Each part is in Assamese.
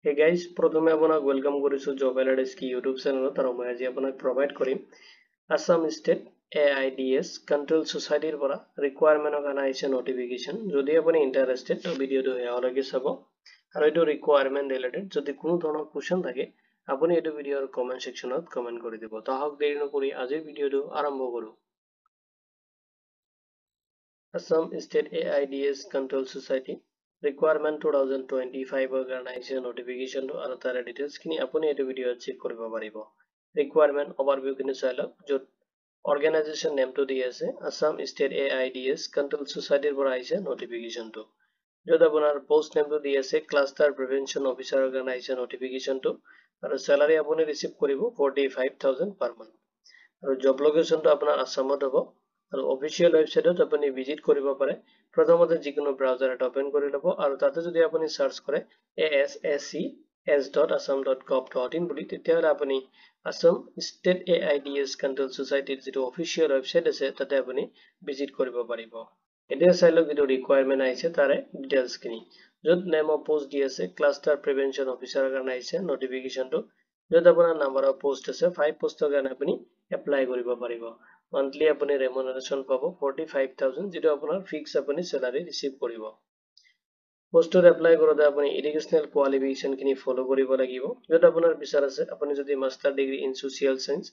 Hey guys, প্ৰথমে আপোনাক ওয়েলকাম কৰিছো জব এলাৰ্টছ কি ইউটিউব চেনেলত আৰু মই আজি আপোনাক প্ৰভাইড কৰিম আসাম ষ্টেট AIDS কন্ট্ৰোল সোসাইটিৰ পৰা ৰিকুৱাৰমেন্টৰ কাৰণে আহিছে নোটিফিকেশন যদি আপুনি ইন্টাৰেস্টেড তো ভিডিওটো হেয়ালৈকে চাব আৰু এইটো ৰিকুৱাৰমেন্ট ৰিলেটেড যদি কোনো ধৰণৰ কোৱেশ্চন থাকে আপুনি এইটো ভিডিওৰ কমেন্ট সেকশনত কমেন্ট কৰি দিব তাহক দেৰি নকৰি আজিৰ ভিডিওটো আৰম্ভ কৰো Assam state AIDS control society Requirement 2025 ৰ কাৰণে আহিছে notification টো আৰু তাৰ ডিটেইলছ খিনি আপুনি এইটো ভিডিঅ'ত চেক কৰিব পাৰিব Requirement overview খিনি চাই লওক য'ত organization name টো দি আছে Assam State AIDS Control Society ৰ পৰা আহিছে notification টো য'ত আপোনাৰ post name টো দি আছে Cluster Prevention Officer ৰ কাৰণে আহিছে notification টো আৰু salary আপুনি ৰিচিভ কৰিব 45,000 per month আৰু job location টো আপোনাৰ আসামত হ'ব আৰু অফিচিয়েল ওয়েবসাইটত আপুনি ভিজিট কৰিব পাৰে প্ৰথমতে যিকোনো ব্ৰাউজাৰ এটা ওপেন কৰি লব আৰু তাতে যদি আপুনি সাৰ্চ কৰে asses.assam.gov.in বুলি তেতিয়াহলে আপুনি আসাম ষ্টেট AIDS কন্ট্ৰোল সোসাইটিৰ যিটো অফিচিয়েল ওয়েবসাইট আছে তাতে আপুনি ভিজিট কৰিব পাৰিব এতিয়া চাই লওক যিটো ৰিকুৱাৰমেন্ট আহিছে তাৰে ডিটেইলছ খিনি য'ত নেম অফ পোষ্ট দি আছে ক্লাষ্টাৰ প্ৰিভেনচন অফিচাৰৰ কাৰণে আহিছে নোটিফিকেশনটো য'ত আপোনাৰ নাম্বাৰ অফ পোষ্ট আছে 5 পোষ্টৰ কাৰণে আপুনি এপ্লাই কৰিব পাৰিব monthly আপুনি remuneration পাব 45,000 যেটো আপোনাৰ ফিক্স আপুনি salary ৰিচিভ কৰিব পোষ্টত এপ্লাই কৰোতে আপুনি এডুকেশনাল কোৱালিফিকেশন খিনি ফলো কৰিব লাগিব যত আপোনাৰ বিচাৰ আছে আপুনি যদি master degree in social science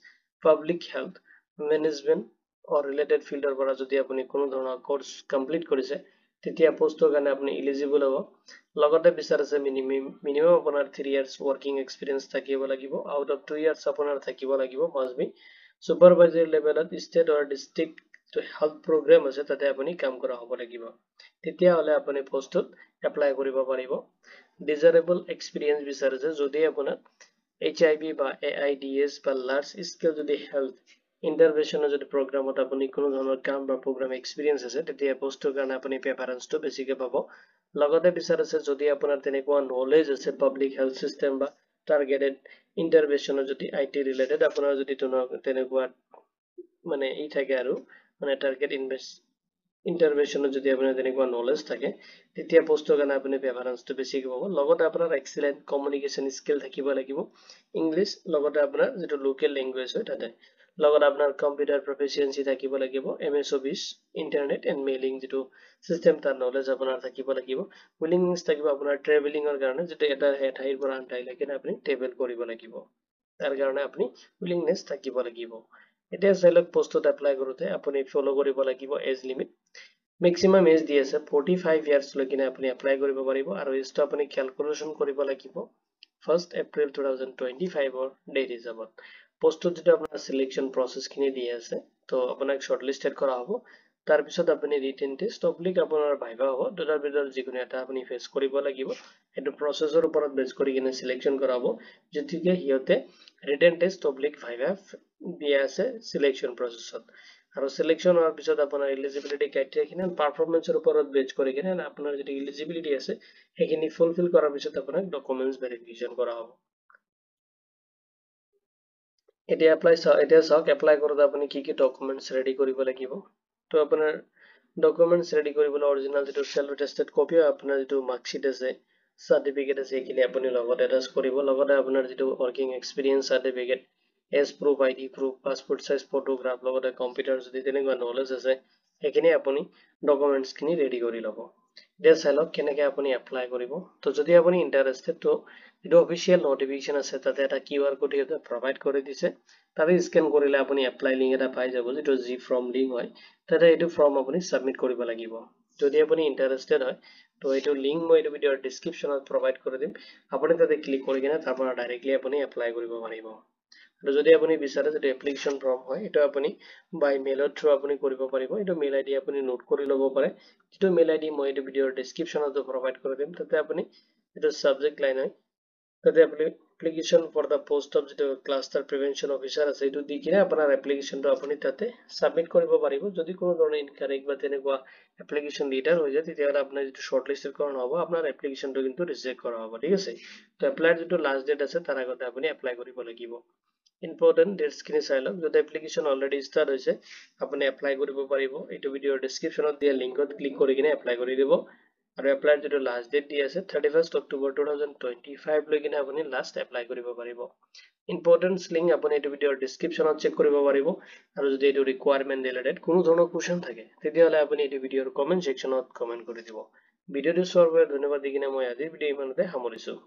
public health management or related ফিল্ডৰ পৰা যদি আপুনি কোনো ধৰণৰ কোৰ্স কমপ্লিট কৰিছে তেতিয়া পোষ্টৰ কাৰণে আপুনি এলিজিবল হ'ব লগতে বিচাৰ আছে মিনিমাম আপোনাৰ 3 ইয়াৰ্স ওয়াৰ্কিং এক্সপেৰিয়েন্স থাকিব লাগিব আউট অফ 2 ইয়াৰ্স আপোনাৰ থাকিব লাগিব must B supervisory levelত state or district health program আছে তাতে আপুনি কাম কৰা হ'ব লাগিব তেতিয়া হলে আপুনি পোষ্টত এপ্লাই কৰিব পাৰিব desirable experience বিচাৰিছে যদি আপোনাৰ HIV বা AIDS বা লাৰ্জ স্কেল যদি হেলথ ইন্টাৰভেনশনৰ যদি প্ৰগ্ৰামত আপুনি কোনো ধৰণৰ কাম বা প্ৰগ্ৰাম এক্সপেৰিয়েন্স আছে তেতিয়া পোষ্টৰ কাৰণে আপুনি প্ৰেফাৰেন্সটো বেছিকৈ পাব লগতে বিচাৰিছে যদি আপোনাৰ তেনেকুৱা নলেজ আছে পাব্লিক হেলথ সিস্টেম বা টাৰ্গেটেড ইন্টাৰভেনশনৰ যদি IT ৰিলেটেড আপোনাৰ যদি তেনেকুৱা মানে ই থাকে আৰু মানে টাৰ্গেট ইন্টাৰভেনশনত যদি আপোনাৰ তেনেকুৱা নলেজ থাকে তেতিয়া পোষ্টৰ কাৰণে আপুনি প্ৰেফাৰেন্সটো বেছিকৈ পাব লগতে আপোনাৰ এক্সিলেন্ট কমিউনিকেশন স্কিল থাকিব লাগিব ইংলিছ লগতে আপোনাৰ যেটো লোকেল ল্যাঙ্গুৱেজ হয় তাতে লগত আপোনাৰ কম্পিউটাৰ প্ৰফিচিয়েন্সি থাকিব লাগিব MS Office internet and mailing যেটো সিস্টেম তাৰ নলেজ আপোনাৰ থাকিব লাগিব উইলিংনেছ থাকিব আপোনাৰ ট্ৰেভেলিংৰ কাৰণে যেটো এটা ঠাইৰ পৰা আন ঠাইলৈকে আপুনি ট্ৰেভেল কৰিব লাগিব তাৰ কাৰণে আপুনি উইলিংনেছ থাকিব লাগিব এতিয়া চাইলক পোষ্টত এপ্লাই কৰোতে আপুনি ফলো কৰিব লাগিব এজ লিমিট মেক্সিমাম এজ দি আছে 45 ইয়াৰ্স লৈকে আপুনি এপ্লাই কৰিব পাৰিব আৰু এজটো আপুনি ক্যালকুলেশন কৰিব লাগিব 1st এপ্ৰিল 2025 ৰ ডেট হিচাপত পোষ্টত যেটো আপোনাৰ সিলেকশন প্ৰসেস খিনি দি আছে তো আপোনাক শৰ্টলিস্টেড কৰা হ'ব তাৰ পিছত আপুনি ৰিটেন টেষ্ট অবলিক আপোনাৰ ভাইভা হ'ব দুটাৰ ভিতৰত যিকোনো এটা আপুনি ফেস কৰিব লাগিব এটো প্ৰসেসৰ ওপৰত বেস কৰি কিনে সিলেকশন কৰা হ'ব যেতিকে হিয়তে ৰিটেন টেষ্ট অবলিক ভাইভা দিয়া আছে সিলেকশন প্ৰসেসত আৰু সিলেকশন হোৱাৰ পিছত আপোনাৰ এলিজিবিলিটি ক্ৰাইটেৰিয়া খিনি পাৰফৰমেন্সৰ ওপৰত বেস কৰি কিনে আপোনাৰ যেটো এলিজিবিলিটি আছে সেইখিনি ফুলফিল কৰাৰ পিছত আপোনাক ডকুমেন্টস ভেৰিফিকেশন কৰা হ'ব এতিয়া চাওক এপ্লাই কৰোতে আপুনি কি ডকুমেন্টস ৰেডি কৰিব লাগিব তো আপোনাৰ ডকুমেন্টস ৰেডি কৰিবলৈ অৰিজিনাল যেটো সেলফ এটেস্টেড কপি আপোনাৰ যেটো মাৰ্কশিট আছে সাৰ্টিফিকেট আছে এইখিনি আপুনি লগত এটাচ কৰিব লগতে আপোনাৰ যেটো working experience certificate age proof ID proof passport size photograph লগতে কম্পিউটাৰ যদি তেনেকুৱা নলেজ আছে সেইখিনি আপুনি ডকুমেন্টস খিনি ৰেডি কৰি লব এতিয়া চাইলক কেনেকৈ আপুনি এপ্লাই কৰিব তো যদি আপুনি ইন্টাৰেস্টেড তো এটো অফিচিয়েল নোটিফিকেশন আছে তাতে এটা QR কোড এটা প্ৰভাইড কৰি দিছে তাতে স্ক্যান কৰিলে আপুনি এপ্লাই লিংক এটা পাই যাব যেটো জি ফৰ্ম লিংক হয় তাতে এইটো ফৰ্ম আপুনি সাবমিট কৰিব লাগিব যদি আপুনি ইন্টাৰেস্টেড হয় তো এইটো লিংক মই এইটো ভিডিওৰ ডেসক্ৰিপচনত প্ৰভাইড কৰি দিম আপুনি তাতে ক্লিক কৰি কিনে তাৰ পৰা ডাইৰেক্টলি আপুনি এপ্লাই কৰিব পাৰিব আৰু যদি আপুনি বিচাৰে যে এপ্লিকেশন ফৰ্ম হয় এটা আপুনি বাই মেইলৰ থ্ৰু আপুনি কৰিব পাৰিব এটো মেইল আইডি আপুনি নোট কৰি ল'ব পাৰে যেটো মেইল আইডি মই এইটো ভিডিওৰ ডেসক্ৰিপচনত প্ৰভাইড কৰি দিম তাতে আপুনি এটো সাবজেক্ট লাইন হয় তাতে আপুনি application for the post of যেটো ক্লাষ্টাৰ প্ৰিভেনচন অফিচাৰ আছে এটো দি কিনে আপোনাৰ এপ্লিকেশনটো আপুনি তাতে সাবমিট কৰিব পাৰিব যদি কোনো ধৰণৰ ইনকাৰেক্ট বা তেনেকুৱা এপ্লিকেশন ৰিটাৰ্ন হৈ যায় তেতিয়াহলে আপোনাৰ যেটো শৰ্টলিস্টেড কৰা হ'ব আপোনাৰ এপ্লিকেশনটো কিন্তু ৰিজেক্ট কৰা হ'ব ঠিক আছে তো এপ্লাইৰ যেটো লাষ্ট ডেট আছে তাৰ আগতে আপুনি এপ্লাই কৰিব লাগিব important dates খিনি চাই লওক যদি এপ্লিকেশন অলৰেডি ষ্টাৰ্ট হৈছে আপুনি এপ্লাই কৰিব পাৰিব এইটো ভিডিওৰ ডেসক্ৰিপচনত দিয়া লিংকত ক্লিক কৰি কিনে এপ্লাই কৰি দিব আৰু এপ্লাই যেটো লাষ্ট ডেট দি আছে 31 অক্টোবৰ 2025 লৈ কিনে আপুনি লাষ্ট এপ্লাই কৰিব পাৰিব ইম্পৰ্টেন্স লিংক আপুনি এই ভিডিওৰ ডেসক্ৰিপচনত চেক কৰিব পাৰিব আৰু যদি এইটো ৰিকোয়াৰমেন্ট ৰিলেটেড কোনো ধৰণৰ কোৱেশ্চন থাকে তেতিয়াহলে আপুনি এই ভিডিওৰ কমেন্ট সেকশনত কমেন্ট কৰি দিব ভিডিওটো চোৱাৰ বাবে ধন্যবাদ দি কিনে মই আজিৰ ভিডিও ইমানতে সামৰিছো